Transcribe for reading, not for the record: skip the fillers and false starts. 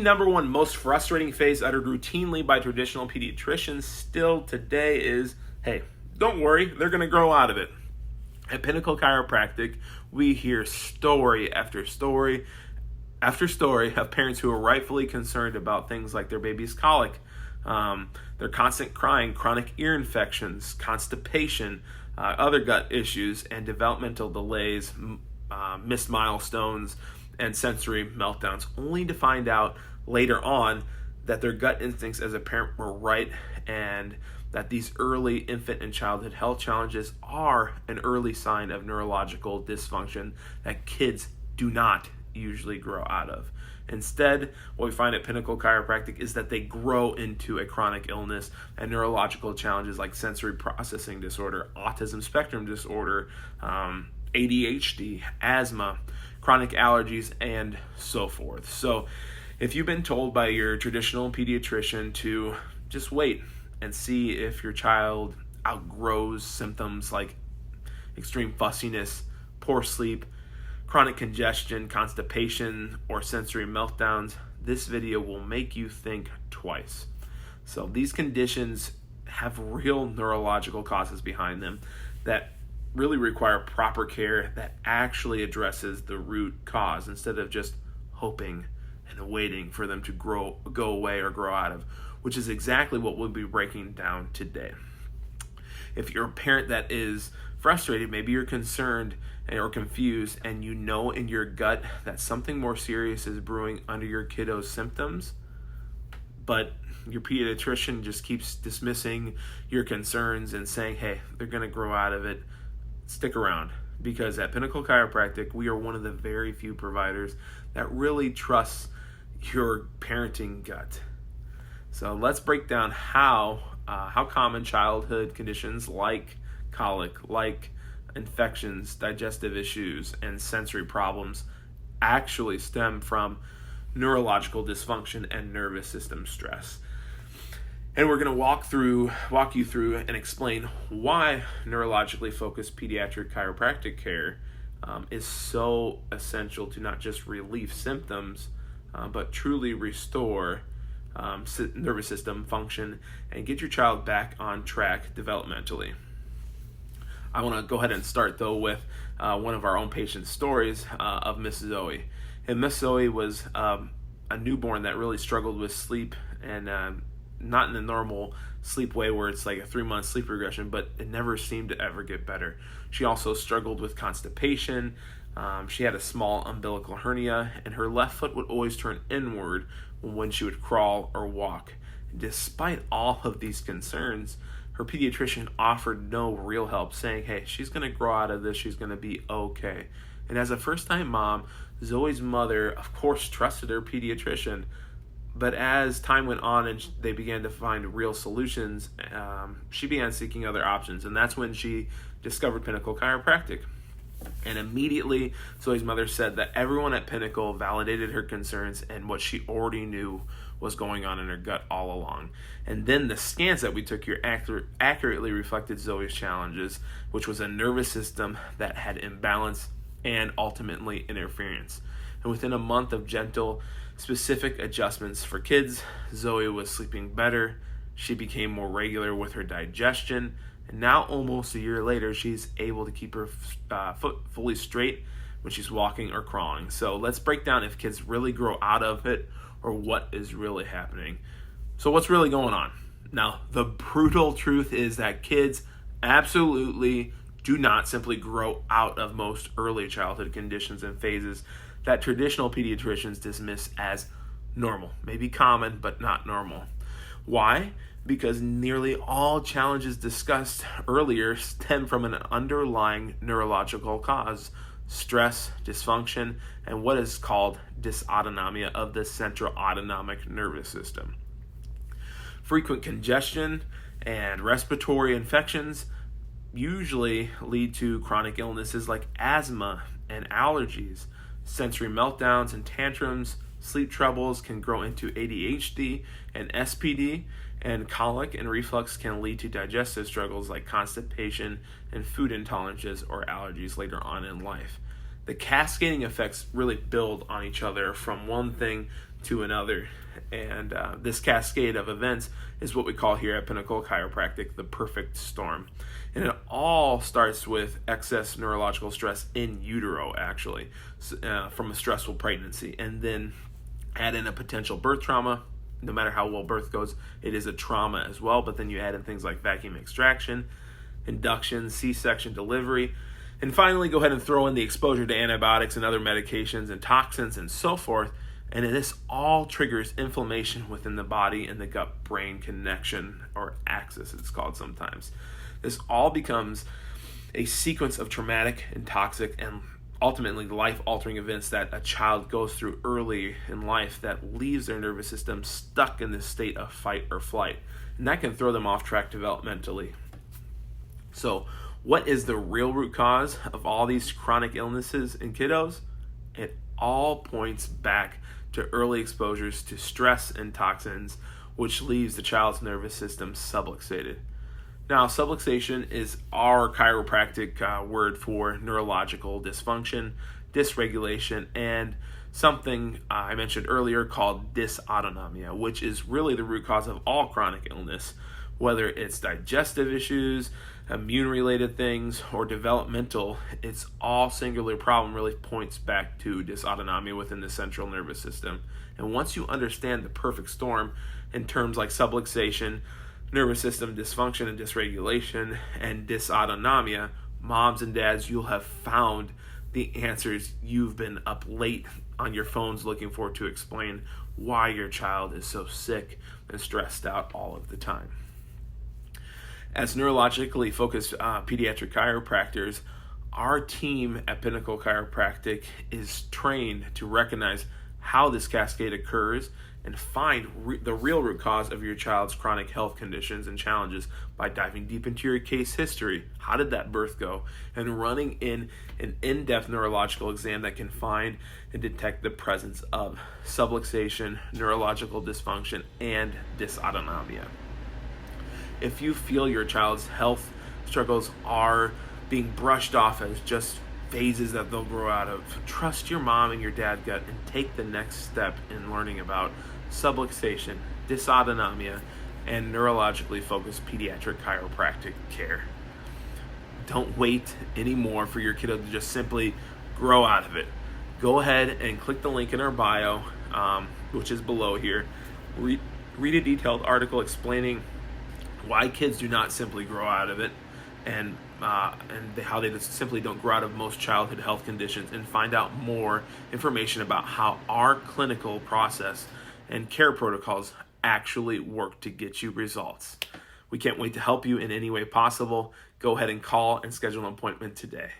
number one most frustrating phrase uttered routinely by traditional pediatricians still today is, hey, don't worry, they're going to grow out of it. At Pinnacle Chiropractic, we hear story after story after story of parents who are rightfully concerned about things like their baby's colic, their constant crying, chronic ear infections, constipation, other gut issues, and developmental delays, missed milestones, and sensory meltdowns, only to find out later on that their gut instincts as a parent were right, and that these early infant and childhood health challenges are an early sign of neurological dysfunction that kids do not usually grow out of. Instead, what we find at Pinnacle Chiropractic is that they grow into a chronic illness and neurological challenges like sensory processing disorder, autism spectrum disorder, ADHD, asthma, chronic allergies, and so forth. So if you've been told by your traditional pediatrician to just wait and see if your child outgrows symptoms like extreme fussiness, poor sleep, chronic congestion, constipation, or sensory meltdowns, this video will make you think twice. So these conditions have real neurological causes behind them that really require proper care that actually addresses the root cause instead of just hoping and waiting for them to go away or grow out of, which is exactly what we'll be breaking down today. If you're a parent that is frustrated, maybe you're concerned or confused, and you know in your gut that something more serious is brewing under your kiddo's symptoms, but your pediatrician just keeps dismissing your concerns and saying, hey, they're going to grow out of it, stick around, because at Pinnacle Chiropractic, we are one of the very few providers that really trusts your parenting gut. So let's break down how common childhood conditions like colic, like infections, digestive issues, and sensory problems actually stem from neurological dysfunction and nervous system stress. And we're going to walk you through and explain why neurologically focused pediatric chiropractic care is so essential to not just relieve symptoms, but truly restore nervous system function and get your child back on track developmentally. I want to go ahead and start, though, with one of our own patient stories of Miss Zoe. And Miss Zoe was a newborn that really struggled with sleep, and not in the normal sleep way where it's like a 3-month sleep regression, but it never seemed to ever get better. She also struggled with constipation. She had a small umbilical hernia, and her left foot would always turn inward when she would crawl or walk. Despite all of these concerns, her pediatrician offered no real help, saying, hey, she's going to grow out of this, she's going to be okay. And as a first-time mom, Zoe's mother, of course, trusted her pediatrician. But as time went on and they began to find real solutions, she began seeking other options. And that's when she discovered Pinnacle Chiropractic. And immediately, Zoe's mother said that everyone at Pinnacle validated her concerns and what she already knew was going on in her gut all along. And then the scans that we took here accurately reflected Zoe's challenges, which was a nervous system that had imbalance and ultimately interference. And within a month of gentle, specific adjustments for kids, Zoe was sleeping better. She became more regular with her digestion. And now, almost a year later, she's able to keep her foot fully straight when she's walking or crawling. So let's break down if kids really grow out of it or what is really happening. So what's really going on? Now, the brutal truth is that kids absolutely do not simply grow out of most early childhood conditions and phases that traditional pediatricians dismiss as normal. Maybe common, but not normal. Why? Because nearly all challenges discussed earlier stem from an underlying neurological cause: stress, dysfunction, and what is called dysautonomia of the central autonomic nervous system. Frequent congestion and respiratory infections usually lead to chronic illnesses like asthma and allergies. Sensory meltdowns and tantrums, sleep troubles can grow into ADHD and SPD, and colic and reflux can lead to digestive struggles like constipation and food intolerances or allergies later on in life. the cascading effects really build on each other from one thing to another. And this cascade of events is what we call here at Pinnacle Chiropractic the perfect storm. And it all starts with excess neurological stress in utero, actually, from a stressful pregnancy. And then add in a potential birth trauma. No matter how well birth goes, it is a trauma as well. But then you add in things like vacuum extraction, induction, C-section delivery. And finally, go ahead and throw in the exposure to antibiotics and other medications and toxins and so forth. And this all triggers inflammation within the body and the gut-brain connection, or axis it's called sometimes. This all becomes a sequence of traumatic and toxic and ultimately life-altering events that a child goes through early in life that leaves their nervous system stuck in this state of fight or flight. And that can throw them off track developmentally. So what is the real root cause of all these chronic illnesses in kiddos? It all points back to early exposures to stress and toxins, which leaves the child's nervous system subluxated. Now, subluxation is our chiropractic word for neurological dysfunction, dysregulation, and something I mentioned earlier called dysautonomia, which is really the root cause of all chronic illness, whether it's digestive issues, immune-related things, or developmental. It's all singular problem really points back to dysautonomia within the central nervous system. And once you understand the perfect storm in terms like subluxation, nervous system dysfunction and dysregulation, and dysautonomia, moms and dads, you'll have found the answers you've been up late on your phones looking for to explain why your child is so sick and stressed out all of the time. As neurologically focused pediatric chiropractors, our team at Pinnacle Chiropractic is trained to recognize how this cascade occurs and find the real root cause of your child's chronic health conditions and challenges by diving deep into your case history. How did that birth go? And running in an in-depth neurological exam that can find and detect the presence of subluxation, neurological dysfunction, and dysautonomia. If you feel your child's health struggles are being brushed off as just phases that they'll grow out of, trust your mom and your dad gut and take the next step in learning about subluxation, dysautonomia, and neurologically focused pediatric chiropractic care. Don't wait anymore for your kiddo to just simply grow out of it. Go ahead and click the link in our bio, which is below here. Read a detailed article explaining why kids do not simply grow out of it, and how they just simply don't grow out of most childhood health conditions, and find out more information about how our clinical process and care protocols actually work to get you results. We can't wait to help you in any way possible. Go ahead and call and schedule an appointment today.